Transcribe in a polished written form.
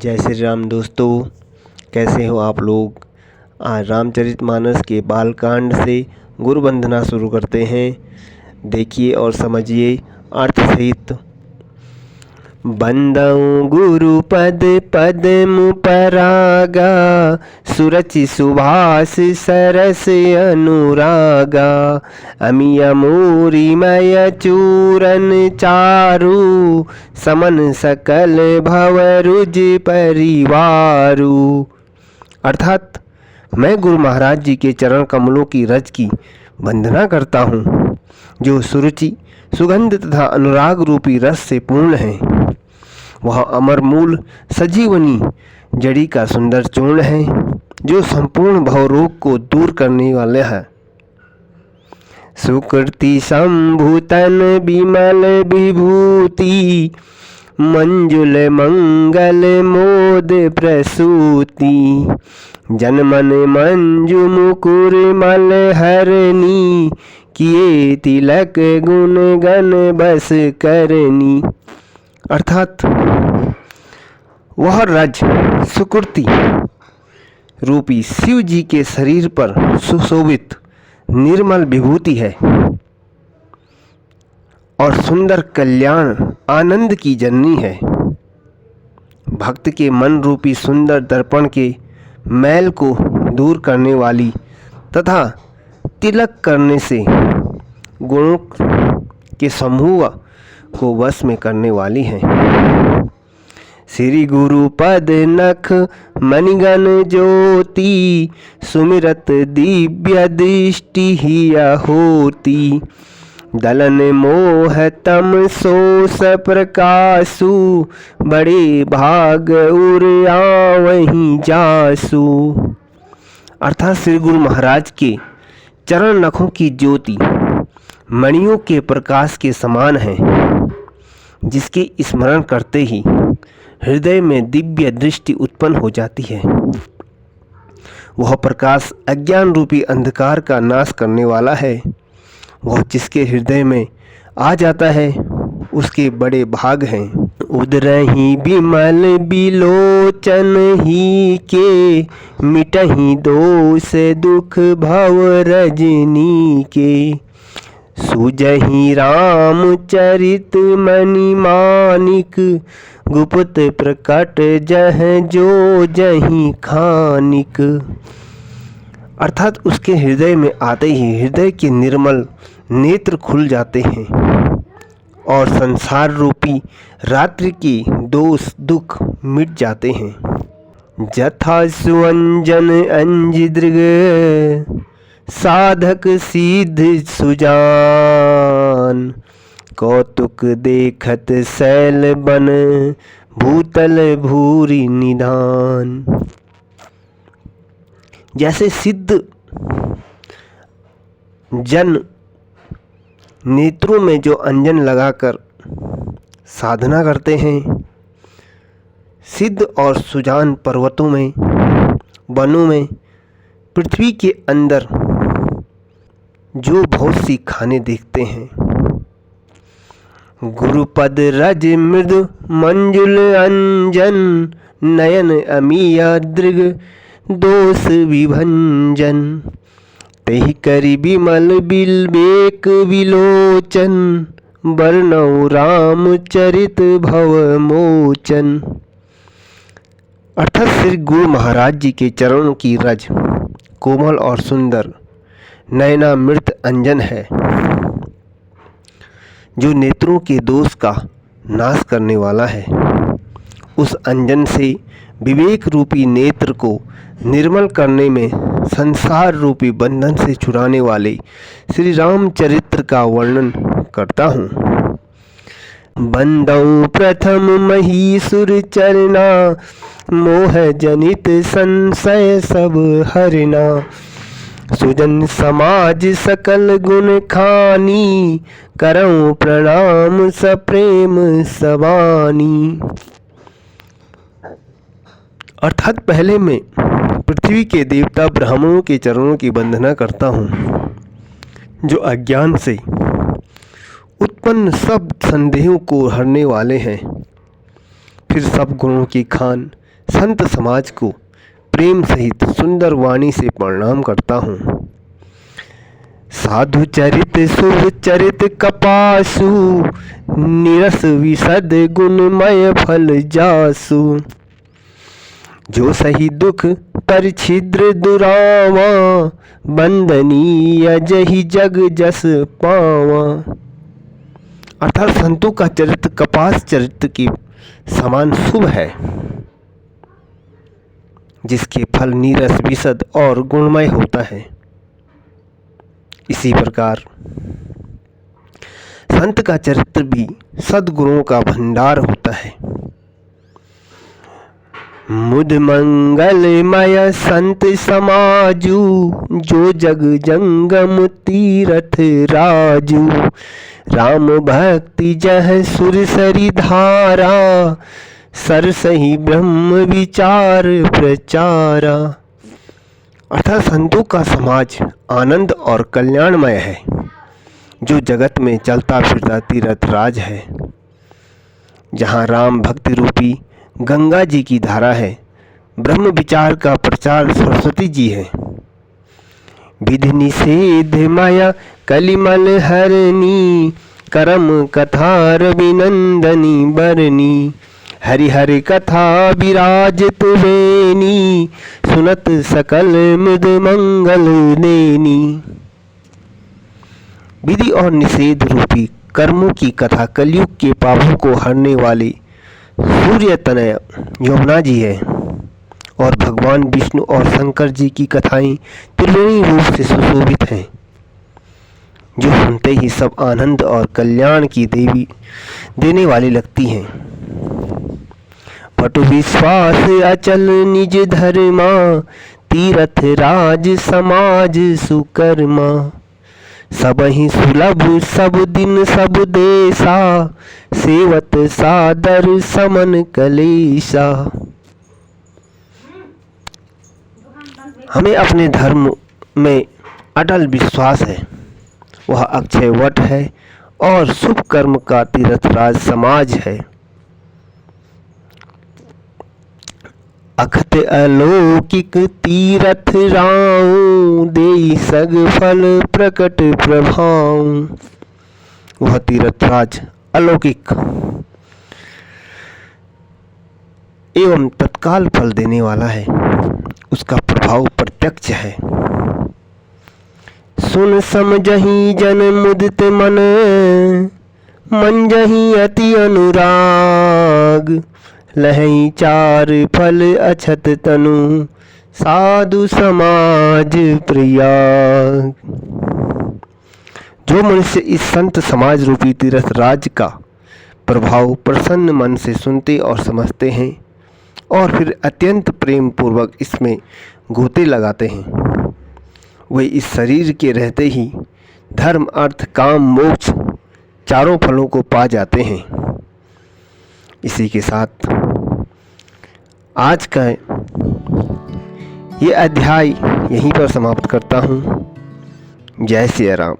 जय श्री राम दोस्तों, कैसे हो आप लोग। आज रामचरितमानस के बालकांड से गुरु वंदना शुरू करते हैं। देखिए और समझिए अर्थ सहित। बंदऊ गुरु पद पद्म परागा, सुरचि सुभाष सरस अनुरागा। अमिय मूरी मय चूरन चारु, समन सकल भवरुज परिवारु। अर्थात मैं गुरु महाराज जी के चरण कमलों की रज की वंदना करता हूँ, जो सुरुचि सुगंध तथा अनुराग रूपी रस से पूर्ण है। वह अमर मूल सजीवनी जड़ी का सुंदर चूर्ण है, जो संपूर्ण भवरोग को दूर करने वाला है। सुकृति संभूतन विमल विभूति, मंजुल मंगल मोद प्रसूति। जनमन मंजु मुकुर मल हरनी, किए तिलक गुण गण बस करनी। अर्थात वह रज सुकृति रूपी शिव जी के शरीर पर सुशोभित निर्मल विभूति है और सुंदर कल्याण आनंद की जननी है। भक्त के मन रूपी सुंदर दर्पण के मैल को दूर करने वाली तथा तिलक करने से गुणों के समूह को वश में करने वाली है। श्री गुरु पद नख मणिगण ज्योति, सुमिरत दिव्य दृष्टि हिया होती। दलन मोह तम सोस प्रकाशु, बड़े भाग उर आवहीं जासु। अर्थात श्री गुरु महाराज के चरण नखों की ज्योति मणियों के प्रकाश के समान है, जिसके स्मरण करते ही हृदय में दिव्य दृष्टि उत्पन्न हो जाती है। वह प्रकाश अज्ञान रूपी अंधकार का नाश करने वाला है। वह जिसके हृदय में आ जाता है उसके बड़े भाग हैं। उदरहि बिमल बिलोचन ही के, मिटहि दोष दुख भव रजनी के। सुजहि रामचरित मणि मानिक, गुप्त प्रकट जह जो जहि खानिक। अर्थात उसके हृदय में आते ही हृदय के निर्मल नेत्र खुल जाते हैं और संसार रूपी रात्रि के दोष दुख मिट जाते हैं। जथा सुअंजन अंजिदृग, साधक सिद्ध सुजान। कौतुक देखत शैल बन, भूतल भूरि निधान। जैसे सिद्ध जन नेत्रों में जो अंजन लगाकर साधना करते हैं, सिद्ध और सुजान पर्वतों में, वनों में, पृथ्वी के अंदर जो बहुत सी खाने देखते हैं। गुरुपद रज मृदु मंजुल अंजन, नयन अमीय दृग दोष विभंजन। तेहि करि बिमल बिलबेक विलोचन, वर्णौ रामचरित भव मोचन। अर्थात श्री गुरु महाराज जी के चरणों की रज कोमल और सुंदर नयनामृत अंजन है, जो नेत्रों के दोष का नाश करने वाला है। उस अंजन से विवेक रूपी नेत्र को निर्मल करने में संसार रूपी बंधन से छुड़ाने वाले श्री रामचरित्र का वर्णन करता हूँ। बंदौ प्रथम महीसुर चरना, मोह जनित संशय सब हरना। सुजन समाज सकल गुण खानी, करऊं प्रणाम सप्रेम सवानी। अर्थात पहले मैं पृथ्वी के देवता ब्राह्मणों के चरणों की वंदना करता हूँ, जो अज्ञान से उत्पन्न सब संदेहों को हरने वाले हैं। फिर सब गुणों की खान संत समाज को प्रेम सहित सुंदर वाणी से प्रणाम करता हूँ। साधु चरित शुभ चरित कपासु, निरस विशद गुणमय फल जासु। जो सही दुख पर छिद्र दुरावा, बंदनीय जही जग जस पावा। अर्थात संतों का चरित्र कपास चरित्र के समान शुभ है, जिसके फल नीरस विशद और गुणमय होता है। इसी प्रकार संत का चरित्र भी सद्गुणों का भंडार होता है। मुद मंगलमय संत समाजू, जो जग जंगम तीरथ राजू। राम भक्ति जह सुरसरी धारा, सरसही ब्रह्म विचार प्रचारा। अर्थात संतों का समाज आनंद और कल्याणमय है, जो जगत में चलता फिरता तीर्थ राज है। जहाँ राम भक्ति रूपी गंगा जी की धारा है, ब्रह्म विचार का प्रचार सरस्वती जी है। विधि निषेध माया कलिमल हरनी, करम कथा रविनंदनी बरनी। हरि हरि कथा विराजित वेनी, सुनत सकल मृद मंगल देनी। विधि और निषेध रूपी कर्मों की कथा कलयुग के पापों को हरने वाले सूर्य तनय यमुना जी है, और भगवान विष्णु और शंकर जी की कथाएं त्रिवेणी रूप से सुशोभित हैं, जो सुनते ही सब आनंद और कल्याण की देवी देने वाली लगती हैं। पटु विश्वास अचल निज धर्मा, तीरथ राज समाज सुकर्मा। सबहि सुलभ सब दिन सब देशा, सेवत सादर समन कलेशा। हमें अपने धर्म में अटल विश्वास है, वह अक्षय वट है और शुभ कर्म का तीर्थ राज समाज है। अखत अलौकिक तीरथ राऊं, देई सग फल प्रकट प्रभाऊं। वह तीर्थ राज अलौकिक एवं तत्काल फल देने वाला है, उसका प्रभाव प्रत्यक्ष है। सुन समझहि जन मुदित मन, मंजहि अति अनुराग। लहई चार फल अछत तनु, साधु समाज प्रयाग। जो मनुष्य इस संत समाज रूपी तीर्थ राज का प्रभाव प्रसन्न मन से सुनते और समझते हैं, और फिर अत्यंत प्रेम पूर्वक इसमें गोते लगाते हैं, वे इस शरीर के रहते ही धर्म अर्थ काम मोक्ष चारों फलों को पा जाते हैं। इसी के साथ आज का ये अध्याय यहीं पर समाप्त करता हूँ। जय श्री राम।